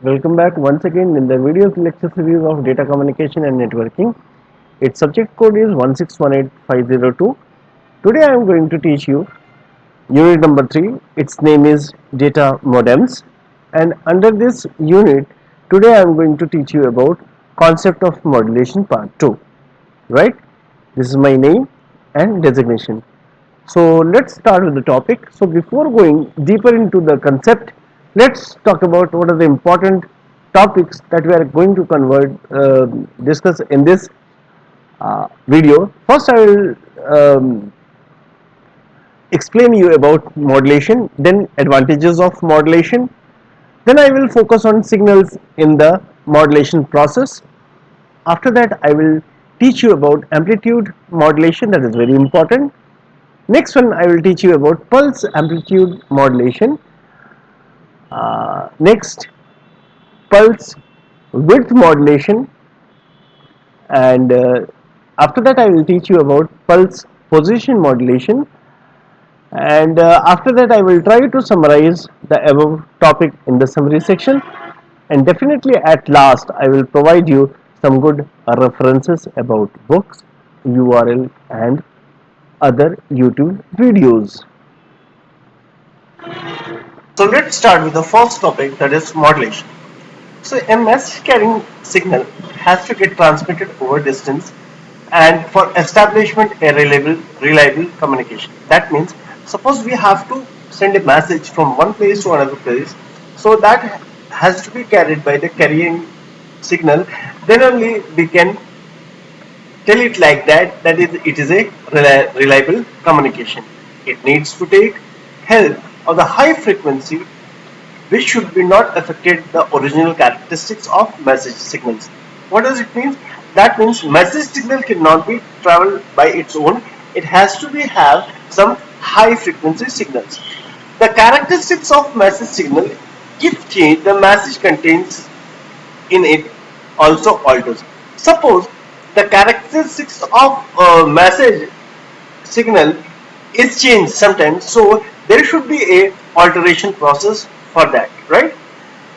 Welcome back once again in the video lecture series of data communication and networking. Its subject code is 1618502. Today I am going to teach you unit number 3. Its name is data modems, and under this unit today I am going to teach you about concept of modulation part 2. Right? This is my name and designation. So let's start with the topic. So before going deeper into the concept, let's talk about what are the important topics that we are going to discuss in this video. First, I will explain you about modulation, then advantages of modulation. Then I will focus on signals in the modulation process. After that, I will teach you about amplitude modulation, that is very important. Next one, I will teach you about pulse amplitude modulation. Next, pulse width modulation, and after that I will teach you about pulse position modulation, and after that I will try to summarize the above topic in the summary section, and definitely at last I will provide you some good references about books, URL, and other YouTube videos. So let's start with the first topic, that is modulation. So a message carrying signal has to get transmitted over distance and for establishment a reliable communication. That means suppose we have to send a message from one place to another place, so that has to be carried by the carrying signal. Then only we can tell it like that, that is, it is a reliable communication. It needs to take help of the high frequency, which should be not affected the original characteristics of message signals. What does it mean? That means message signal cannot be traveled by its own. It has to be have some high frequency signals. The characteristics of message signal, if changed, the message contains in it also alters. Suppose the characteristics of a message signal is changed sometimes, so there should be a alteration process for that, right?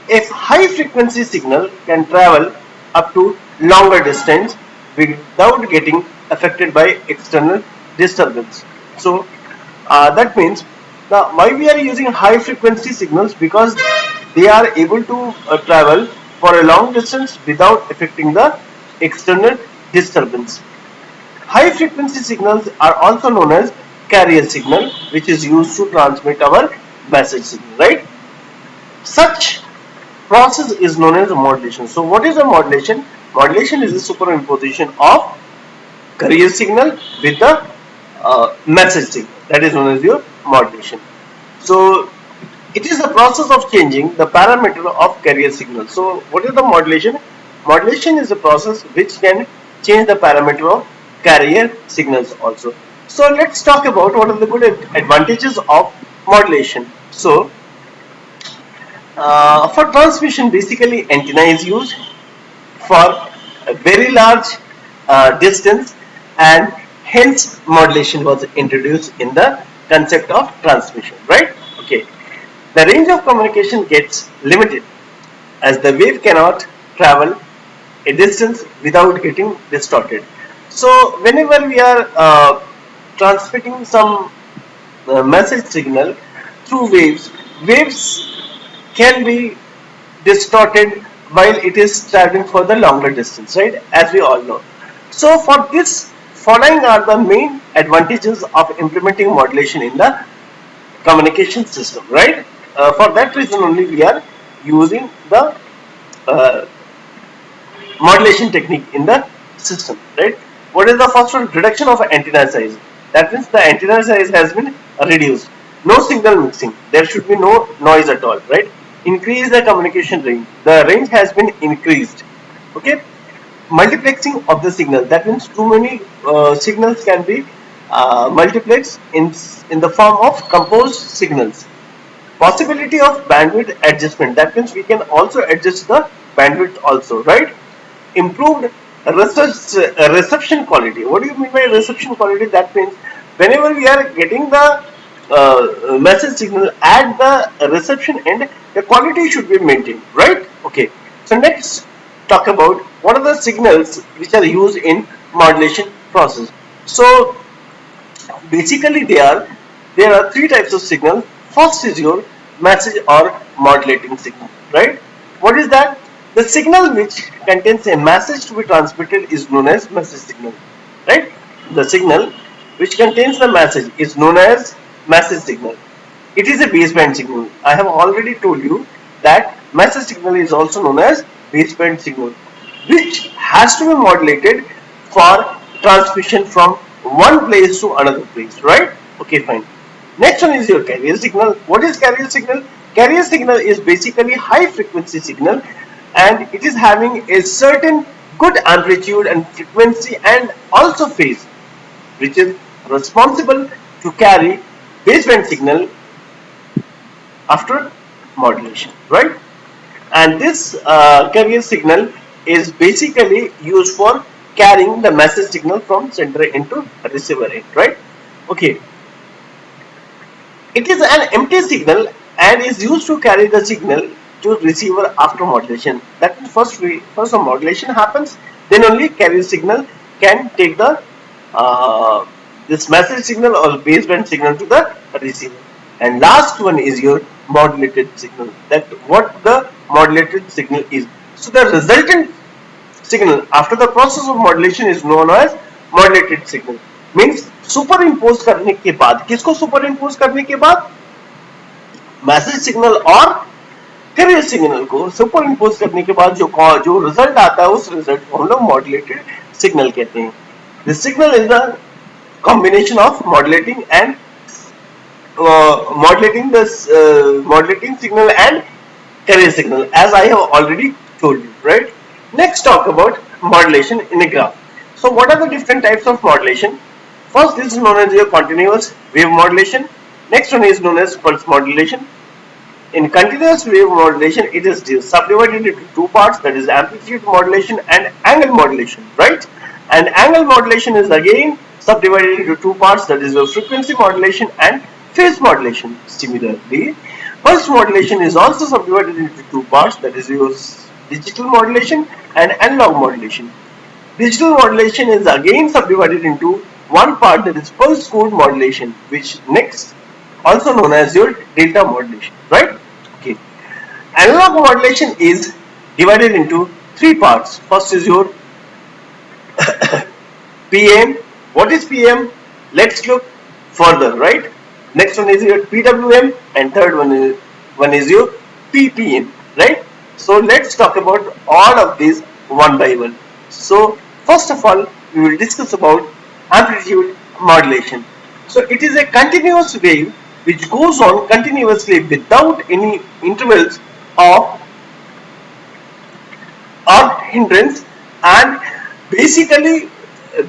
A high frequency signal can travel up to longer distance without getting affected by external disturbance. So that means why we are using high frequency signals, because they are able to travel for a long distance without affecting the external disturbance. High frequency signals are also known as carrier signal, which is used to transmit our message signal, right? Such process is known as modulation. So what is a modulation? Modulation is the superimposition of carrier signal with the message signal. That is known as your modulation. So it is the process of changing the parameter of carrier signal. So what is the modulation? Modulation is a process which can change the parameter of carrier signals also. So let's talk about what are the good advantages of modulation. So for transmission, basically antenna is used for a very large distance, and hence modulation was introduced in the concept of transmission, right? Okay. The range of communication gets limited as the wave cannot travel a distance without getting distorted. So whenever we are transmitting some message signal through waves, waves can be distorted while it is traveling for the longer distance, right? As we all know. So for this, following are the main advantages of implementing modulation in the communication system, right? For that reason only we are using the uh, modulation technique in the system, right? What is the first one? Reduction of antenna size. That means the antenna size has been reduced. No signal mixing. There should be no noise at all, right? Increase the communication range. The range has been increased. Okay. Multiplexing of the signal. That means too many signals can be multiplexed in the form of composed signals. Possibility of bandwidth adjustment. That means we can also adjust the bandwidth also, right? Improved reception quality. What do you mean by reception quality? That means whenever we are getting the message signal at the reception end, the quality should be maintained, right? Okay. So next talk about what are the signals which are used in modulation process. So basically there are three types of signal. First is your message or modulating signal, right? What is that? The signal which contains a message to be transmitted is known as message signal, right? The signal which contains the message is known as message signal. It is a baseband signal. I have already told you that message signal is also known as baseband signal, which has to be modulated for transmission from one place to another place, right? Okay, fine. Next one is your carrier signal. What is carrier signal? Carrier signal is basically high frequency signal, and it is having a certain good amplitude and frequency and also phase, which is responsible to carry baseband signal after modulation, right? And this carrier signal is basically used for carrying the message signal from sender into receiver end, right? Okay, it is an empty signal and is used to carry the signal to receiver after modulation. That is first the modulation happens, then only carrier signal can take the this message signal or baseband signal to the receiver. And last one is your modulated signal. That what the modulated signal is. So the resultant signal after the process of modulation is known as modulated signal. Means super impose करने के बाद, किसको super impose करने के बाद? Message signal और carrier signal को super impose करने के बाद जो रिजल्ट आता है उस रिजल्ट को हम लोग मॉड्यूलेटेड सिग्नल कहते हैं. This signal is the combination of modulating and modulating signal and carrier signal, as I have already told you, right? Next talk about modulation in a graph. So what are the different types of modulation? First, this is known as your continuous wave modulation. Next one is known as pulse modulation. In continuous wave modulation, it is subdivided into two parts, that is amplitude modulation and angle modulation, right? And angle modulation is again subdivided into two parts, that is your frequency modulation and phase modulation. Similarly, pulse modulation is also subdivided into two parts, that is your digital modulation and analog modulation. Digital modulation is again subdivided into one part, that is pulse code modulation, which next also known as your delta modulation, right? Okay. Analog modulation is divided into three parts. First is your PM. What is PM? Let's look further, right? Next one is your PWM and third one is your PPM, right? So let's talk about all of these one by one. So first of all, we will discuss about amplitude modulation. So it is a continuous wave which goes on continuously without any intervals or hindrance, and basically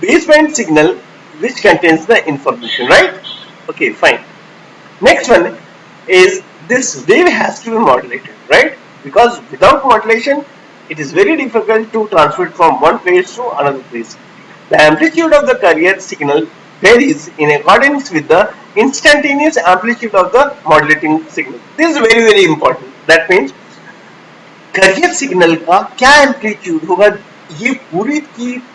baseband signal which contains the information, right? Okay, fine. Next one is this wave has to be modulated, right? Because without modulation, it is very difficult to transmit from one place to another place. The amplitude of the carrier signal varies in accordance with the instantaneous amplitude of the modulating signal. This is very important. That means carrier signal का क्या amplitude होगा, ये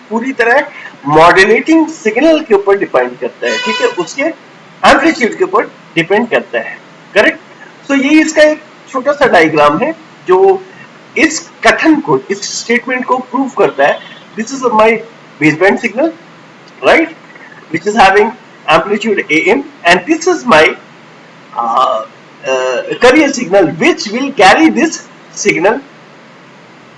पूरी तरह modulating signal के ऊपर depend करता है, ठीक है, उसके एम्पलीट्यूड के ऊपर डिपेंड करता है, करेक्ट? सो ये इसका एक छोटा सा डायग्राम है जो इस कथन को, इस स्टेटमेंट को प्रूव करता है. This is my baseband signal, right, which is having amplitude AM, and this is my carrier signal which will carry this signal,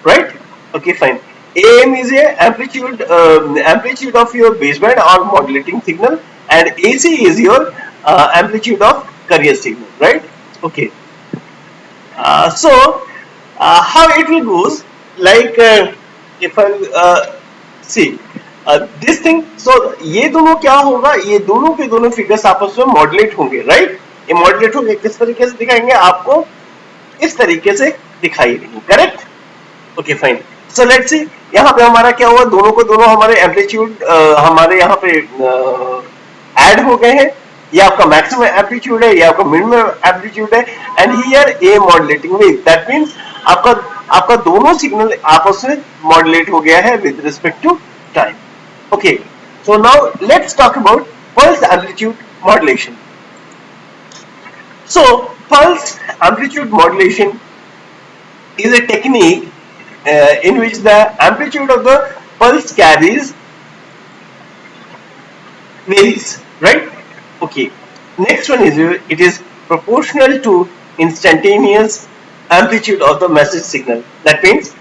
right? Okay, fine. AM is a amplitude of your baseband or modulating signal, and AC is your amplitude of carrier signal, right? Okay. So how it will goes, like if I see this thing, so ये दोनों क्या होगा, ये दोनों के दोनों figures आपस में मॉड्यूलेट होंगे, राइट? ये मॉड्यूलेट होंगे, किस तरीके से दिखाएंगे आपको? इस तरीके से दिखाई देंगे, correct? Okay, fine. So let's see, यहाँ पे हमारा क्या हुआ, दोनों को दोनों हमारे एम्पलीट्यूड हमारे यहाँ पे ऐड हो गए हैं. ये आपका मैक्सिमम एम्पलीट्यूड है, ये आपका मिनिमम एम्पलीट्यूड है, and here A modulating wave, that means आपका आपका दोनों सिग्नल आपस में मॉड्यूलेट हो गया है with respect to time. Okay, so now let's talk about pulse amplitude modulation. So pulse amplitude modulation is a technique in which the amplitude of the pulse carries varies, right? Okay. Next one is it is proportional to instantaneous amplitude of the message signal. That means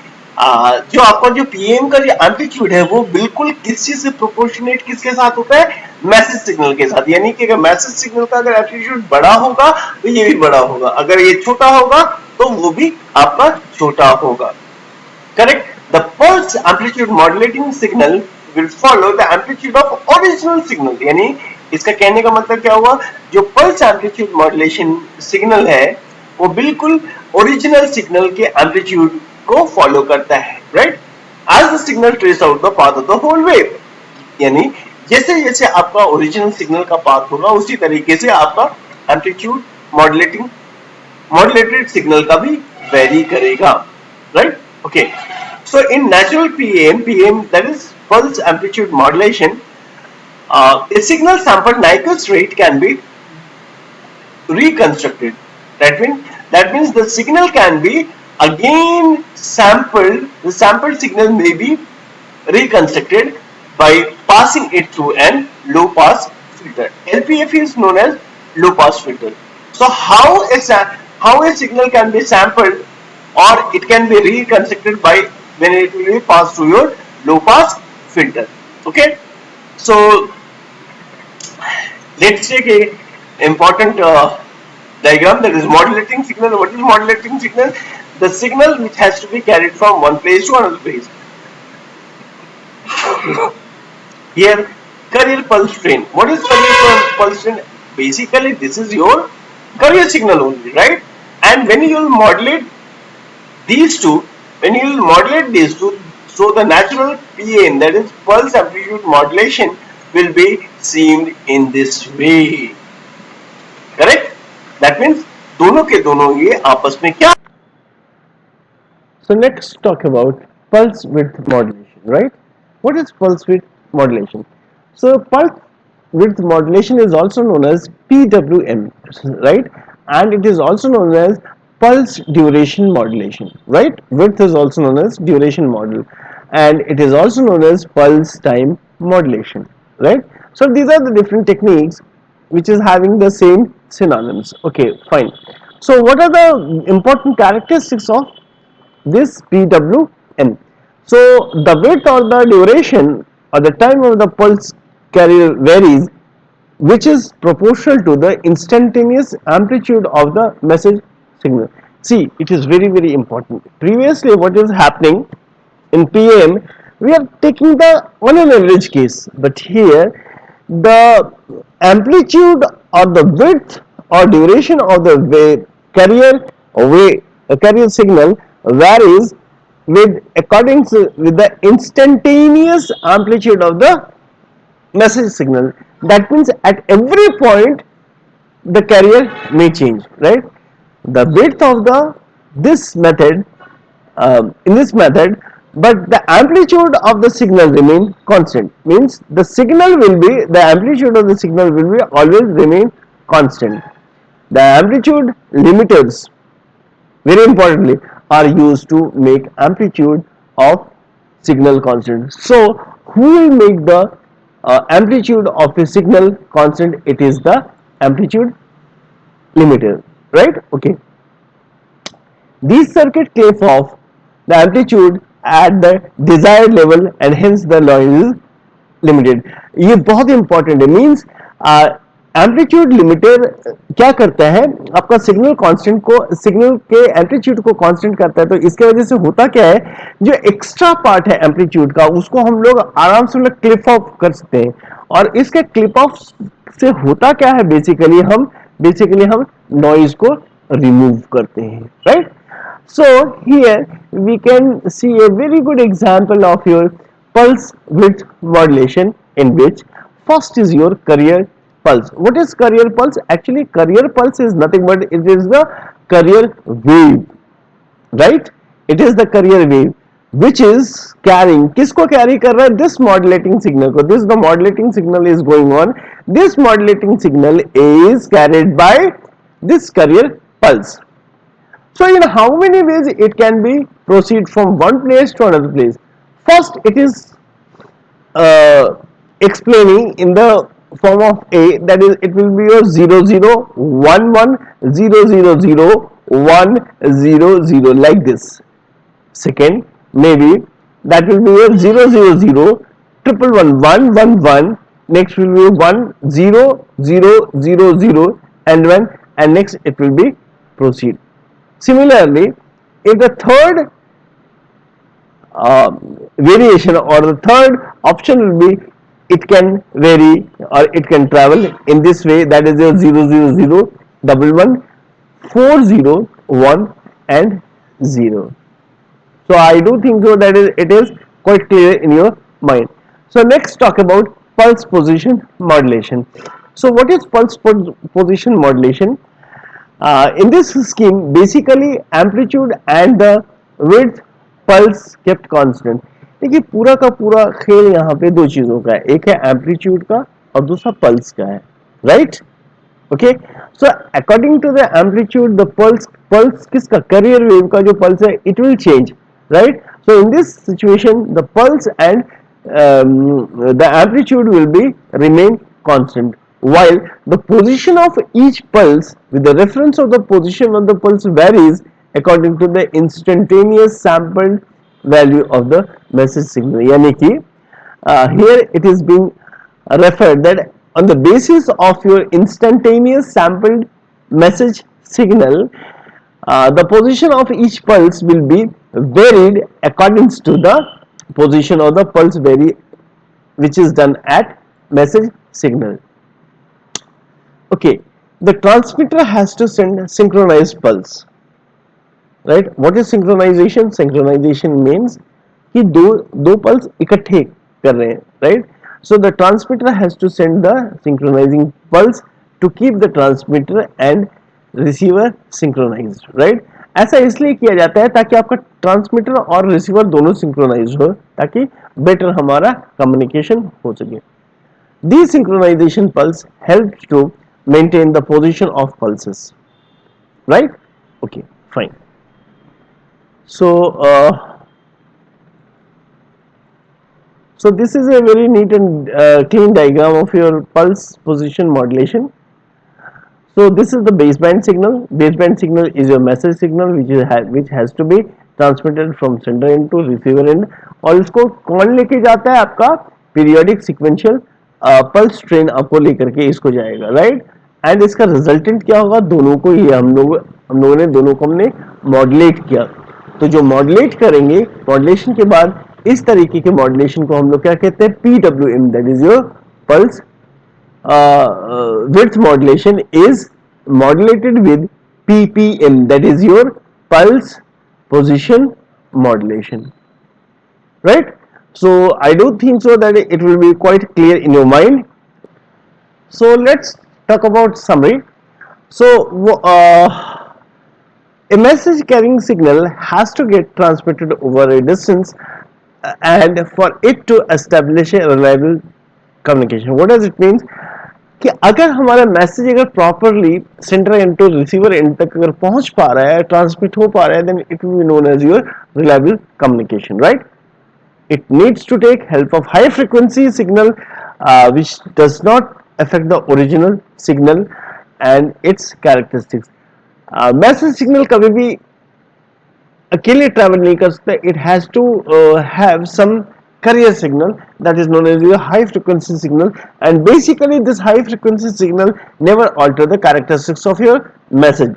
जो आपका जो PM का जो amplitude है वो बिल्कुल किस चीज से प्रोपोर्शनेट किसके साथ होता है, मैसेज सिग्नल के साथ. यानी कि अगर मैसेज सिग्नल का अगर एम्पलीट्यूड बड़ा होगा तो ये भी बड़ा होगा, अगर ये छोटा होगा तो वो भी आपका छोटा होगा. Correct? The pulse amplitude modulating signal will follow the amplitude of original signal. यानी इसका कहने का मतलब क्या हुआ, जो पल्स एम्पलीट्यूड मॉड्यूलेशन सिग्नल है वो बिल्कुल ओरिजिनल सिग्नल के एम्पलीट्यूड को फॉलो करता है, right? As the signal trace out the path of the whole wave. यानी जैसे जैसे आपका ओरिजिनल सिग्नल का पाथ होगा उसी तरीके से आपका एम्पलीट्यूड मॉड्यूलेटेड सिग्नल का भी वेरी करेगा, right? Okay, so in natural PAM, that is pulse amplitude modulation, a signal sampled Nyquist rate can be reconstructed. That means the signal can be again sampled. The sampled signal may be reconstructed by passing it through an low pass filter. LPF is known as low pass filter. So how a signal can be sampled or it can be reconstructed by when it will be passed through your low pass filter. Okay, so let's take a important diagram, that is modulating signal. What is modulating signal? The signal which has to be carried from one place to another place. Here carrier pulse train. What is carrier pulse train? Basically this is your carrier signal only, right? And when you will modulate these two, so the natural PAM, that is pulse amplitude modulation, will be seen in this way. Correct? That means दोनों के दोनों ये आपस में क्या. So let's talk about pulse width modulation, right? What is pulse width modulation? So pulse width modulation is also known as PWM, right? And it is also known as pulse duration modulation, right? Width is also known as duration model, and it is also known as pulse time modulation, right? So these are the different techniques which is having the same synonyms. Okay, fine. So what are the important characteristics of this PWM? So the width or the duration or the time of the pulse carrier varies, which is proportional to the instantaneous amplitude of the message signal. See, it is very important. Previously what is happening in PAM, we are taking the on an average case, but here the amplitude or the width or duration of the carrier signal varies with according to with the instantaneous amplitude of the message signal. That means at every point the carrier may change, right? The width of the this method in this method, but the amplitude of the signal remain constant, means the signal will be, the amplitude of the signal will be always remain constant. The amplitude limiters, very importantly, are used to make amplitude of signal constant. So who will make the amplitude of a signal constant? It is the amplitude limiter, right? Okay, these circuit clip off the amplitude at the desired level and hence the noise is limited. ये बहुत important है. Means amplitude limiter क्या करता है, आपका signal constant को, signal के amplitude को कांस्टेंट करता है. तो इसके वजह से होता क्या है, जो एक्स्ट्रा पार्ट है एम्पलीट्यूड का उसको हम लोग आराम से क्लिप ऑफ कर सकते हैं. और इसके क्लिप ऑफ से होता क्या है, बेसिकली हम नॉइज को रिमूव करते हैं, right? So here we can see a very good example of your pulse width modulation, in which first is your carrier pulse. What is carrier pulse? Actually, carrier pulse is nothing but it is the carrier wave, right? It is the carrier wave which is carrying, किसको carry कर रहा है? This modulating signal को. This the modulating signal is going on. This modulating signal is carried by this carrier pulse. So in how many ways it can be proceed from one place to another place? First, it is explaining in the form of A, that is it will be your 0011 000 100 like this. Second, maybe that will be your 000 111 next will be 10000 and one, and next it will be proceed. Similarly, if the third variation or the third option will be it can vary or it can travel in this way, that is your 000 11 401 and 0. So I do think so that it is quite clear in your mind. So next talk about pulse position modulation. So what is pulse position modulation? In this scheme, basically amplitude and the width pulse kept constant. देखिए पूरा का पूरा खेल यहाँ पे दो चीजों का है, एक है एम्पलीट्यूड का और दूसरा पल्स का है, right? Okay, so according to the amplitude the pulse किसका, कैरियर वेव का जो पल्स है, it will change, right? So in this situation the pulse and the amplitude will be remain constant, while the position of each pulse with the reference of the position of the pulse varies according to the instantaneous sampled value of the message signal. यानी कि here it is being referred that on the basis of your instantaneous sampled message signal, the position of each pulse will be varied according to the position of the pulse vary which is done at message signal. Okay, the transmitter has to send synchronized pulse, right? What is synchronization? Synchronization means कि दो pulse इकट्ठे कर रहे हैं, right? So the transmitter has to send the synchronizing pulse to keep the transmitter and receiver synchronized, right? ऐसा इसलिए किया जाता है ताकि आपका ट्रांसमीटर और रिसीवर दोनों सिंक्रोनाइज हो, ताकि बेटर हमारा कम्युनिकेशन हो सके. Desynchronization pulse helps to maintain the position of pulses, right? Okay, fine. So this is a very neat and clean diagram of your pulse position modulation. So this is the baseband signal. Baseband signal is your message signal which has to be transmitted from sender end to receiver end, और इसको कौन लेके जाता है? आपका periodic sequential pulse train आपको लेकर के इसको जाएगा, राइट? एंड इसका रिजल्टेंट क्या होगा? दोनों को ही हम लोगों ने दोनों को हमने मॉड्यूलेट किया. तो जो मॉड्यूलेट करेंगे, मॉड्यूलेशन के बाद इस तरीके के मॉड्यूलेशन को हम लोग क्या कहते हैं? PWM, that is your pulse width modulation is modulated with PPM, that is your pulse position modulation, right? So I do think so that it will be quite clear in your mind. So let's talk about summary. So a message carrying signal has to get transmitted over a distance and for it to establish a reliable communication. What does it mean? कि अगर हमारा message अगर properly sender end to receiver end तक अगर पहुंच पा रहा है, ट्रांसमिट हो पा रहा है, then it will be known as your reliable communication, right? It needs to take help of high frequency signal which does not affect the original signal and its characteristics. Message signal कभी भी अकेले travel नहीं कर सकता. It has to have some carrier signal that is known as your high frequency signal, and basically this high frequency signal never alter the characteristics of your message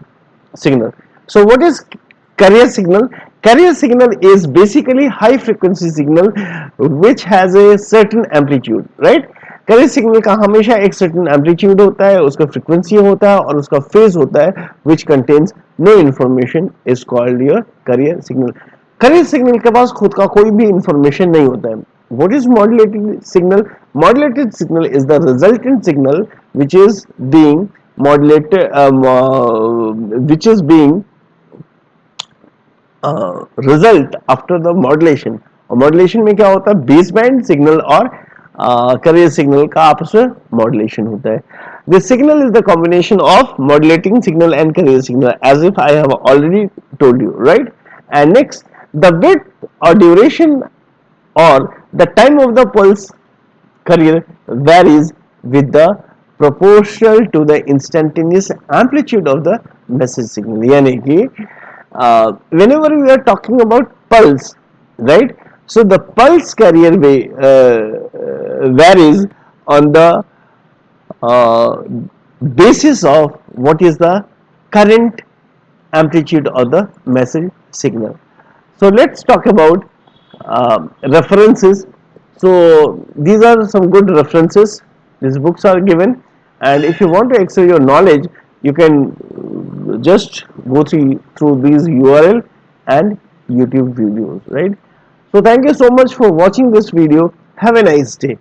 signal. So what is carrier signal? Carrier signal is basically high frequency signal which has a certain amplitude, right? Carrier signal का हमेशा एक certain amplitude होता है, उसका frequency होता है और उसका phase होता है which contains no information is called your carrier signal. Carrier signal के पास खुद का कोई भी information नहीं होता है. What is modulating signal? Modulated signal is the resultant signal which is being modulated, which is being result after the modulation. और modulation में क्या होता है, बेस बैंड सिग्नल और carrier signal का आपस में modulation होता है. The signal is the combination of modulating signal and carrier signal, as if I have already told you, right? And next, the width or duration or the time of the pulse carrier varies with the proportional to the instantaneous amplitude of the message signal. यानी कि whenever we are talking about pulse, right? So the pulse carrier varies on the uh, basis of what is the current amplitude of the message signal. So let's talk about references. So these are some good references. These books are given, and if you want to excel your knowledge, you can just go through these URL and YouTube videos, right? So thank you so much for watching this video. Have a nice day.